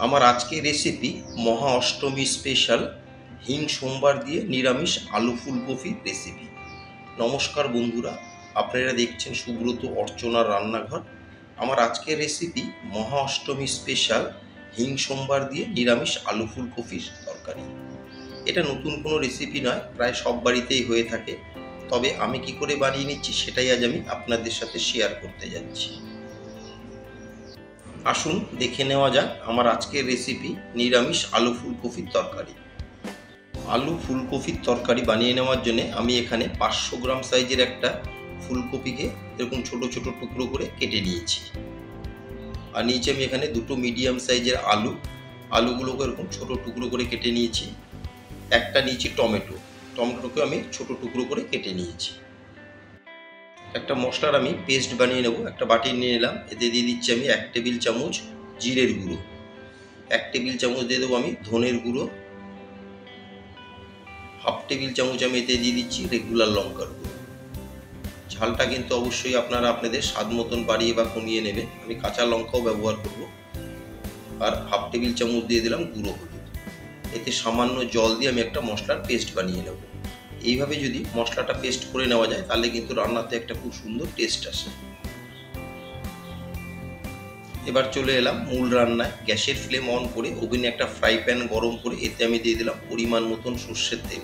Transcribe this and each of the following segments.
আমার আজকের রেসিপি মহা অষ্টমী স্পেশাল হিং সোমবার দিয়ে নিরামিষ আলু ফুলকপির রেসিপি। নমস্কার বন্ধুরা, আপনারা দেখছেন সুব্রত অর্চনার রান্নাঘর। আমার আজকের রেসিপি মহা অষ্টমী স্পেশাল হিং সোমবার দিয়ে নিরামিষ আলু ফুলকপির তরকারি। এটা নতুন কোনো রেসিপি নয়, প্রায় সব বাড়িতেই হয়ে থাকে। তবে আমি কি করে বানিয়ে নিচ্ছি সেটাই আজ আমি আপনাদের সাথে শেয়ার করতে যাচ্ছি। আসুন দেখে নেওয়া যাক আমার আজকের রেসিপি নিরামিষ আলু ফুলকপির তরকারি। আলু ফুলকপির তরকারি বানিয়ে নেওয়ার জন্য আমি এখানে 500 গ্রাম সাইজের একটা ফুলকপিকে এরকম ছোট ছোট টুকরো করে কেটে নিয়েছি। আর নিচে আমি এখানে দুটো মিডিয়াম সাইজের আলুগুলোকে এরকম ছোট টুকরো করে কেটে নিয়েছি। একটা নিয়েছি টমেটোকে আমি ছোট টুকরো করে কেটে নিয়েছি। একটা মশলার আমি পেস্ট বানিয়ে নেব। একটা বাটি নিয়ে নিলাম, এতে দিয়ে দিচ্ছি আমি 1 টেবিল চামচ জিরের গুঁড়ো, 1 টেবিল চামচ দিয়ে দেবো আমি ধনের গুঁড়ো, 1/2 টেবিল চামচ আমি এতে দিয়ে দিচ্ছি রেগুলার লঙ্কার গুঁড়ো। ঝালটা কিন্তু অবশ্যই আপনারা আপনাদের স্বাদ মতন বাড়িয়ে বা কমিয়ে নেবেন। আমি কাঁচা লঙ্কাও ব্যবহার করব। আর 1/2 টেবিল চামচ দিয়ে দিলাম গুঁড়ো হলুদ। এতে সামান্য জল দিয়ে আমি একটা মশলার পেস্ট বানিয়ে নেব। এইভাবে যদি মশলাটা পেস্ট করে নেওয়া যায় তাহলে কিন্তু রান্নাতে একটা খুব সুন্দর টেস্ট আসে। এবার চলে এলাম মূল রান্নায়। গ্যাসের ফ্লেম অন করে ওভেনে একটা ফ্রাই প্যান গরম করে এতে আমি দিয়ে দিলাম পরিমাণ মতন সর্ষের তেল।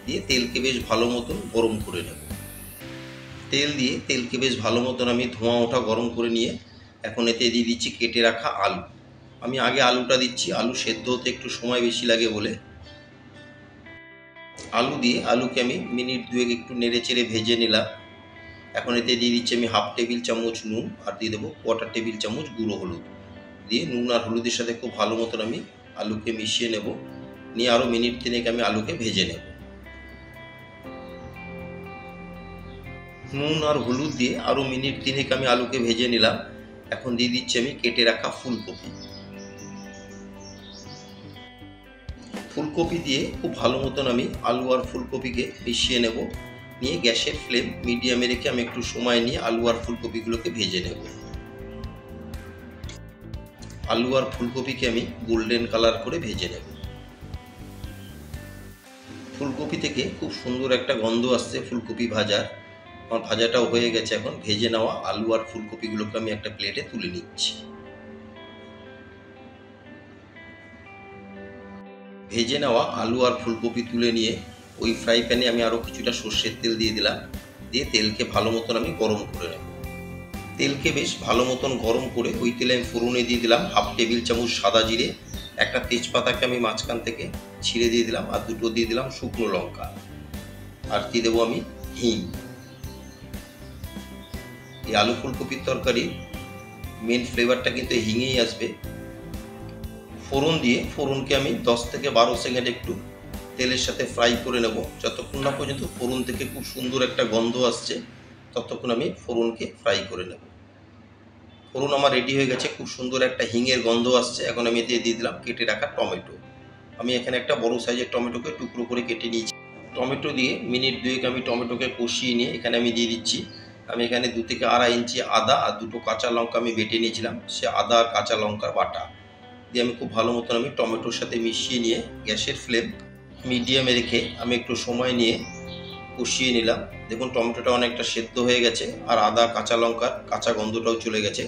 দিয়ে তেলকে বেশ ভালো মতন গরম করে নেব। তেলকে বেশ ভালো মতন আমি ধোঁয়া ওঠা গরম করে নিয়ে এখন এতে দিয়ে দিচ্ছি কেটে রাখা আলু। আমি আগে আলুটা দিচ্ছি, আলু সেদ্ধ হতে একটু সময় বেশি লাগে বলে। আলুকে আমি মিনিট 2 একটু নেড়ে চেড়ে ভেজে নিলাম। এখন এতে দিয়ে দিচ্ছি আমি 1/2 টেবিল চামচ নুন আর দিয়ে দেবো 1/4 টেবিল চামচ গুঁড়ো হলুদ। দিয়ে নুন আর হলুদের সাথে খুব ভালো মতন আমি আলুকে মিশিয়ে নেব। নিয়ে আরও মিনিট 3 আমি আলুকে ভেজে নেব। নুন আর হলুদ দিয়ে আরও মিনিট 3 আমি আলুকে ভেজে নিলাম। এখন দিয়ে দিচ্ছি আমি কেটে রাখা ফুলকপি দিয়ে খুব ভালো মতন আমি আলু আর ফুলকপিকে মিশিয়ে নেব। নিয়ে গ্যাসের ফ্লেম মিডিয়ামে রেখে আমি একটু সময় নিয়ে আলু আর ফুলকপিগুলোকে ভেজে নেব। আলু আর ফুলকপিকে আমি গোল্ডেন কালার করে ভেজে নেব। ফুলকপি থেকে খুব সুন্দর একটা গন্ধ আসছে ফুলকপি ভাজার। আমার ভাজাটাও হয়ে গেছে। এখন ভেজে নেওয়া আলু আর ফুলকপিগুলোকে আমি একটা প্লেটে তুলে নিচ্ছি। ভেজে নেওয়া আলু আর ফুলকপি তুলে নিয়ে ওই ফ্রাই প্যানে আমি আরও কিছুটা সর্ষের তেল দিয়ে দিলাম। দিয়ে তেলকে ভালো মতন আমি গরম করে নেব। তেলকে বেশ ভালো মতন গরম করে ওই তেলে আমি ফোড়নে দিয়ে দিলাম 1/2 টেবিল চামচ সাদা জিরে, একটা তেজপাতাকে আমি মাঝখান থেকে ছিঁড়ে দিয়ে দিলাম, আর দুটো দিয়ে দিলাম শুকনো লঙ্কা, আর দিয়ে দেবো আমি হিং। এই আলু ফুলকপির তরকারি মেন ফ্লেভারটা কিন্তু হিঙেই আসবে। ফোড়নকে আমি 10 থেকে 12 সেকেন্ড একটু তেলের সাথে ফ্রাই করে নেব। যতক্ষণ না পর্যন্ত ফোড়ন থেকে খুব সুন্দর একটা গন্ধ আসছে ততক্ষণ আমি ফোড়নকে ফ্রাই করে নেব। ফোড়ন আমার রেডি হয়ে গেছে, খুব সুন্দর একটা হিঙের গন্ধ আসছে। এখন আমি এতে দিয়ে দিলাম কেটে রাখা টমেটো। আমি এখানে একটা বড় সাইজের টমেটোকে টুকরো করে কেটে নিয়েছি। টমেটো দিয়ে মিনিট 2 আমি টমেটোকে কষিয়ে নিয়ে এখানে আমি দিয়ে দিচ্ছি, আমি এখানে 2 থেকে 2.5 ইঞ্চি আদা আর দুটো কাঁচা লঙ্কা আমি বেটে নিয়েছিলাম, সে আদা আর কাঁচা লঙ্কার বাটা দিয়ে আমি খুব ভালো মতন আমি টমেটোর সাথে মিশিয়ে নিয়ে গ্যাসের ফ্লেম মিডিয়ামে রেখে আমি একটু সময় নিয়ে কষিয়ে নিলাম। দেখুন টমেটোটা অনেকটা সেদ্ধ হয়ে গেছে আর আদা কাঁচা লঙ্কার কাঁচা গন্ধটাও চলে গেছে।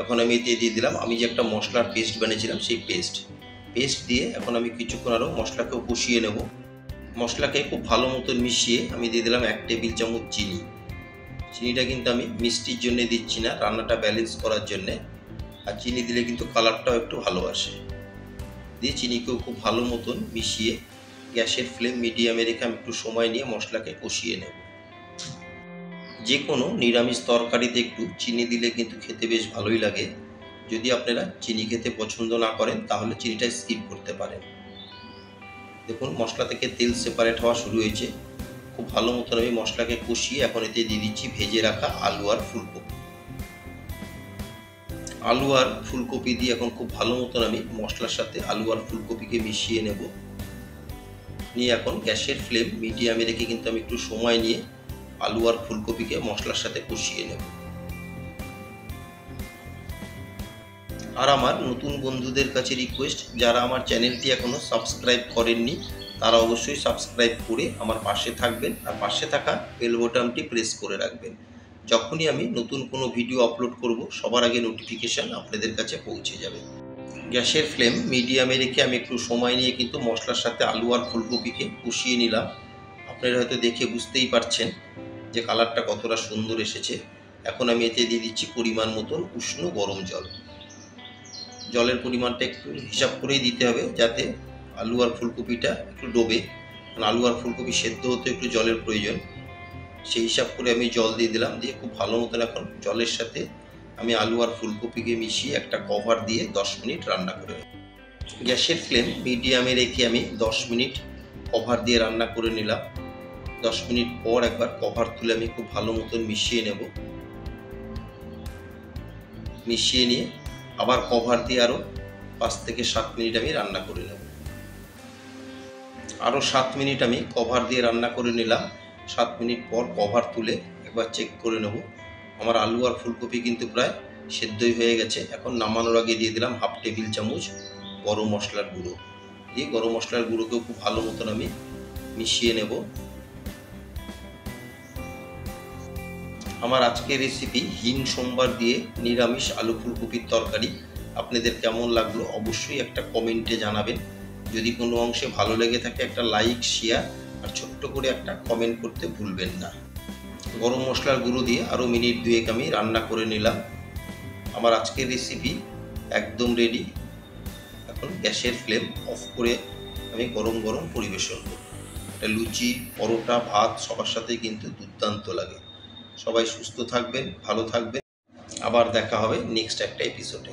এখন আমি এতে দিয়ে দিলাম আমি যে একটা মশলার পেস্ট বানিয়েছিলাম সেই পেস্ট দিয়ে এখন আমি কিছুক্ষণ আরও মশলাকেও কষিয়ে নেব। মশলাকে খুব ভালো মতন মিশিয়ে আমি দিয়ে দিলাম 1 টেবিল চামচ চিনি। চিনিটা কিন্তু আমি মিষ্টির জন্য দিচ্ছি না, রান্নাটা ব্যালেন্স করার জন্যে। আর চিনি দিলে কিন্তু কালারটাও একটু ভালো আসে। দিয়ে চিনিকেও খুব ভালো মতন মিশিয়ে গ্যাসের ফ্লেম মিডিয়ামে রেখে আমি একটু সময় নিয়ে মশলাকে কষিয়ে নেব। যে কোনো নিরামিষ তরকারিতে একটু চিনি দিলে কিন্তু খেতে বেশ ভালোই লাগে। যদি আপনারা চিনি খেতে পছন্দ না করেন তাহলে চিনিটা স্কিপ করতে পারেন। দেখুন মশলা থেকে তেল সেপারেট হওয়া শুরু হয়েছে। খুব ভালো মতন আমি মশলাকে কষিয়ে এখন এতে দিয়ে দিচ্ছি ভেজে রাখা আলু আর ফুলকপি দিয়ে এখন খুব ভালো মতন আমি মশলার সাথে আলু আর ফুলকপিকে মিশিয়ে নেব। নিয়ে এখন গ্যাসের ফ্লেম মিডিয়ামে রেখে কিন্তু আমি একটু সময় নিয়ে আলু আর ফুলকপিকে মশলার সাথে কষিয়ে নেব। আর আমার নতুন বন্ধুদের কাছে রিকোয়েস্ট, যারা আমার চ্যানেলটি এখনও সাবস্ক্রাইব করেননি তারা অবশ্যই সাবস্ক্রাইব করে আমার পাশে থাকবেন, আর পাশে থাকা বেল বোতামটি প্রেস করে রাখবেন। যখনই আমি নতুন কোনো ভিডিও আপলোড করব সবার আগে নোটিফিকেশান আপনাদের কাছে পৌঁছে যাবে। গ্যাসের ফ্লেম মিডিয়ামে রেখে আমি একটু সময় নিয়ে কিন্তু মশলার সাথে আলু আর ফুলকপিকে কষিয়ে নিলাম। আপনারা হয়তো দেখে বুঝতেই পারছেন যে কালারটা কতটা সুন্দর এসেছে। এখন আমি এতে দিয়ে দিচ্ছি পরিমাণ মতন উষ্ণ গরম জল। জলের পরিমাণটা একটু হিসাব করেই দিতে হবে, যাতে আলু আর ফুলকপিটা একটু ডোবে, কারণ আলু আর ফুলকপি সেদ্ধ হতে একটু জলের প্রয়োজন। সেই হিসাব করে আমি জল দিয়ে দিলাম, দিয়ে খুব ভালো মতন এখন জলের সাথে আমি আলু আর ফুলকপিকে মিশিয়ে একটা কভার দিয়ে 10 মিনিট রান্না করে নেব। গ্যাসের ফ্লেম মিডিয়ামে রেখে আমি 10 মিনিট কভার দিয়ে রান্না করে নিলাম। 10 মিনিট পর একবার কভার তুলে আমি খুব ভালো মতন মিশিয়ে নেব। মিশিয়ে নিয়ে আবার কভার দিয়ে আরও 5 থেকে 7 মিনিট আমি রান্না করে নেব। আরও 7 মিনিট আমি কভার দিয়ে রান্না করে নিলাম। 7 মিনিট পর কভার তুলে একবার চেক করে নেব। আমার আলু আর ফুলকপি কিন্তু প্রায় সেদ্ধই হয়ে গেছে। এখন নামানোর আগে দিয়ে দিলাম 1/2 টেবিল চামচ গরম মশলার গুঁড়ো। দিয়ে গরম মশলার গুঁড়োকেও খুব ভালো মতন আমি মিশিয়ে নেব। আমার আজকের রেসিপি হিং সোমবার দিয়ে নিরামিষ আলু ফুলকপির তরকারি আপনাদের কেমন লাগলো অবশ্যই একটা কমেন্টে জানাবেন। যদি কোনো অংশে ভালো লেগে থাকে একটা লাইক, শেয়ার আর ছোট্ট করে একটা কমেন্ট করতে ভুলবেন না। গরম মশলার গুঁড়ো দিয়ে আরও মিনিট 2 আমি রান্না করে নিলাম। আমার আজকের রেসিপি একদম রেডি। এখন গ্যাসের ফ্লেম অফ করে আমি গরম গরম পরিবেশন করব। এটা লুচি, পরোটা, ভাত সবার সাথেই কিন্তু দুর্দান্ত লাগে। সবাই সুস্থ থাকবেন, ভালো থাকবেন। আবার দেখা হবে নেক্সট একটা এপিসোডে।